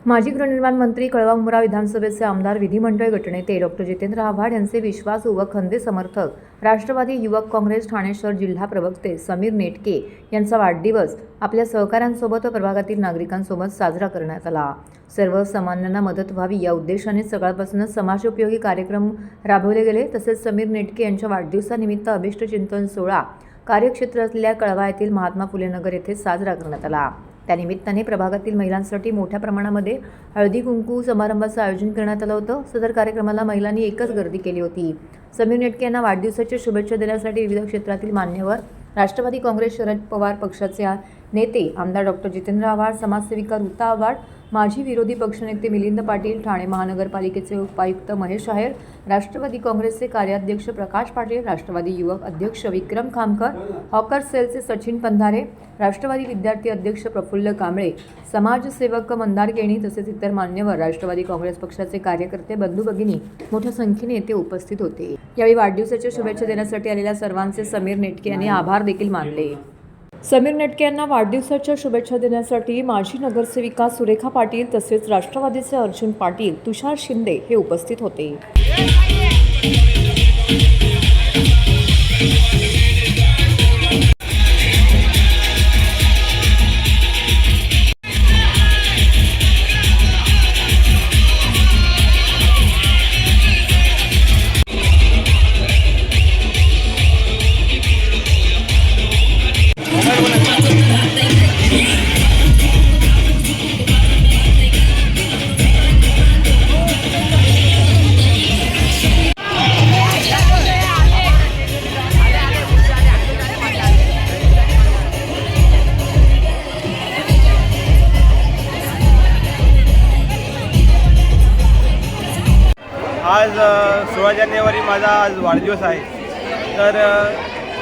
माजी गृहनिर्माण मंत्री कळवा मुंब्रा विधानसभेचे आमदार विधिमंडळ गटनेते डॉक्टर जितेंद्र आव्हाड यांचे विश्वासू व खंदे समर्थक राष्ट्रवादी युवक काँग्रेस ठाणे शहर जिल्हा प्रवक्ते समीर नेटके यांचा वाढदिवस आपल्या सहकाऱ्यांसोबत व प्रभागातील नागरिकांसोबत साजरा करण्यात आला। सर्वसामान्यांना मदत व्हावी या उद्देशाने सकाळपासूनच समाजोपयोगी कार्यक्रम राबवले गेले। तसेच समीर नेटके यांच्या वाढदिवसानिमित्त अभिष्ट चिंतन सोहळा कार्यक्षेत्र असलेल्या कळवा येथील महात्मा फुले नगर येथे साजरा करण्यात आला। त्यानिमित्ताने प्रभागातील महिलांसाठी मोठ्या प्रमाणामध्ये हळदी कुंकू समारंभाचं आयोजन करण्यात आलं होतं। सदर कार्यक्रमाला महिलांनी एकच गर्दी केली होती। समीर नेटके यांना वाढदिवसाच्या शुभेच्छा देण्यासाठी विविध क्षेत्रातील मान्यवर, राष्ट्रवादी काँग्रेस शरद पवार पक्षाचे नेते आमदार डॉक्टर जितेंद्र आव्हाड, समाजसेविका ऋता आव्हाड, माजी विरोधी पक्षनेते मिलिंद पाटील, ठाणे महानगरपालिकेचे उपायुक्त महेश आहेर, राष्ट्रवादी काँग्रेसचे कार्याध्यक्ष प्रकाश पाटील, राष्ट्रवादी युवक अध्यक्ष विक्रम खामकर, हॉकर सेलचे सचिन पंधारे, राष्ट्रवादी विद्यार्थी अध्यक्ष प्रफुल्ल कांबळे, समाजसेवक मंदार केणी तसेच इतर मान्यवर राष्ट्रवादी काँग्रेस पक्षाचे कार्यकर्ते, बंधू भगिनी मोठ्या संख्येने येथे उपस्थित होते। यावेळी वाढदिवसाच्या शुभेच्छा देण्यासाठी आलेल्या सर्वांचे समीर नेटके यांनी आभार देखील मानले। समीर नेटके यांना वाढदिवसाच्या शुभेच्छा देण्यासाठी माजी नगरसेविका सुरेखा पाटील तसेच राष्ट्रवादीचे अर्जुन पाटील, तुषार शिंदे हे उपस्थित होते। आज 16 जानेवारी माझा आज वाढदिवस आहे। तर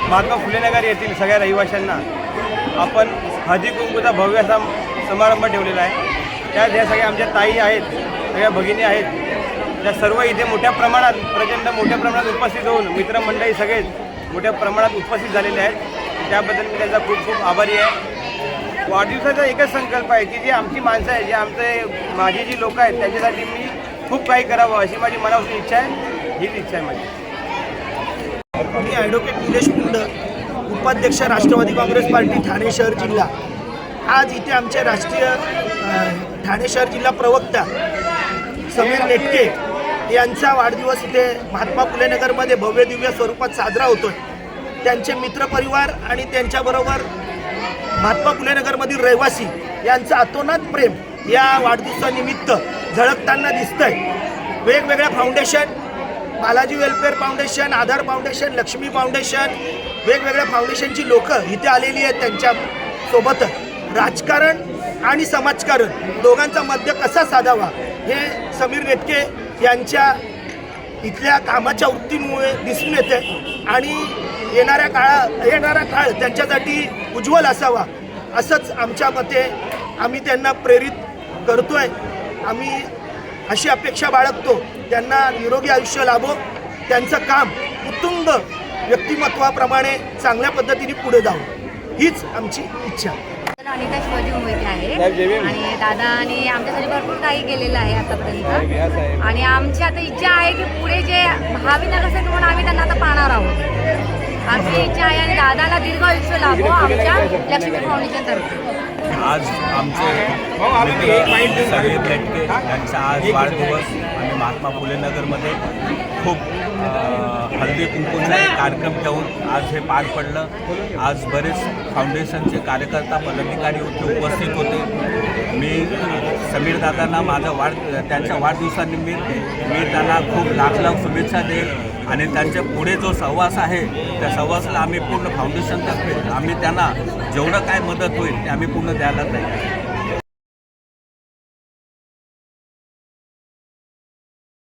महात्मा फुले नगर येथील सगळ्या रहिवाशांना आपण हळदी कुंकूचा भव्य समारंभ ठेवलेला आहे। त्यात ह्या सगळ्या आमच्या ताई आहेत, सगळ्या भगिनी आहेत, त्या सर्व इथे मोठ्या प्रमाणात प्रचंड मोठ्या प्रमाणात उपस्थित होऊन मित्रमंडळी सगळेच मोठ्या प्रमाणात उपस्थित झालेले आहेत। त्याबद्दल मी त्यांचा खूप खूप आभारी आहे। वाढदिवसाचा एकच संकल्प आहे की जी आमची माणसं आहे, जे आमचे माझी जी लोक आहेत त्यांच्यासाठी मी खूप काही करावं अशी माझी मनापासून इच्छा आहे। हीच इच्छा आहे माझी। मी ॲडव्होकेट निलेश कुंड, उपाध्यक्ष राष्ट्रवादी काँग्रेस पार्टी ठाणे शहर जिल्हा। आज इथे आमचे राष्ट्रीय ठाणे शहर जिल्हा प्रवक्ता समीर नेटके यांचा वाढदिवस इथे महात्मा फुले नगरमध्ये भव्य दिव्य स्वरूपात साजरा होतोय। त्यांचे मित्रपरिवार आणि त्यांच्याबरोबर महात्मा फुले नगरमधील रहिवासी यांचं अतोनात प्रेम या वाढदिवसानिमित्त झळकताना दिसतंय। वेगवेगळ्या फाउंडेशन, बालाजी वेलफेअर फाउंडेशन, आधार फाउंडेशन, लक्ष्मी फाउंडेशन, वेगवेगळ्या फाउंडेशनची लोकं इथे आलेली आहेत। त्यांच्या सोबत राजकारण आणि समाजकारण दोघांचा मध्य कसा साधावा हे समीर नेटके यांच्या इथल्या कामाच्या वृत्तीमुळे दिसून येते आणि येणारा काळ त्यांच्यासाठी उज्ज्वल असावा असंच आमच्या मते आम्ही त्यांना प्रेरित करतोय। आम्ही अशी अपेक्षा बाळगतो त्यांना निरोगी आयुष्य लाभो, त्यांचं काम उत्तुंग व्यक्तिमत्वाप्रमाणे चांगल्या पद्धतीने पुढे जावं हीच आमची इच्छा। अनिता शिवाजी मुंबईत आहे आणि दादाने आमच्यासाठी भरपूर काही केलेलं आहे आतापर्यंत आणि आमची आता इच्छा आहे की पुढे जे भावी नगरसेवक म्हणून आम्ही त्यांना आता पाहणार आहोत। आमची इच्छा आहे आणि दादाला दीर्घ आयुष्य लाभो आमच्या लक्ष्मी फाउंडेशन तर्फे। आज आमचे समीर नेटके यांचा आज वाढदिवस आणि महात्मा फुले नगरमध्ये खूप हळदी कुंकूचा एक कार्यक्रम ठेवून आज हे पार पडलं। आज बरेच फाउंडेशनचे कार्यकर्ता पदाधिकारी होते, उपस्थित होते। मी समीर दादांना त्यांच्या वाढदिवसानिमित्त मी त्यांना खूप लाख शुभेच्छा देईल आणि त्यांच्या पुढे जो सहवास आहे त्या सहवासाला आम्ही पूर्ण फाउंडेशनतर्फे आम्ही त्यांना जेवढं काय मदत होईल ते आम्ही पूर्ण द्यायला तयार आहे।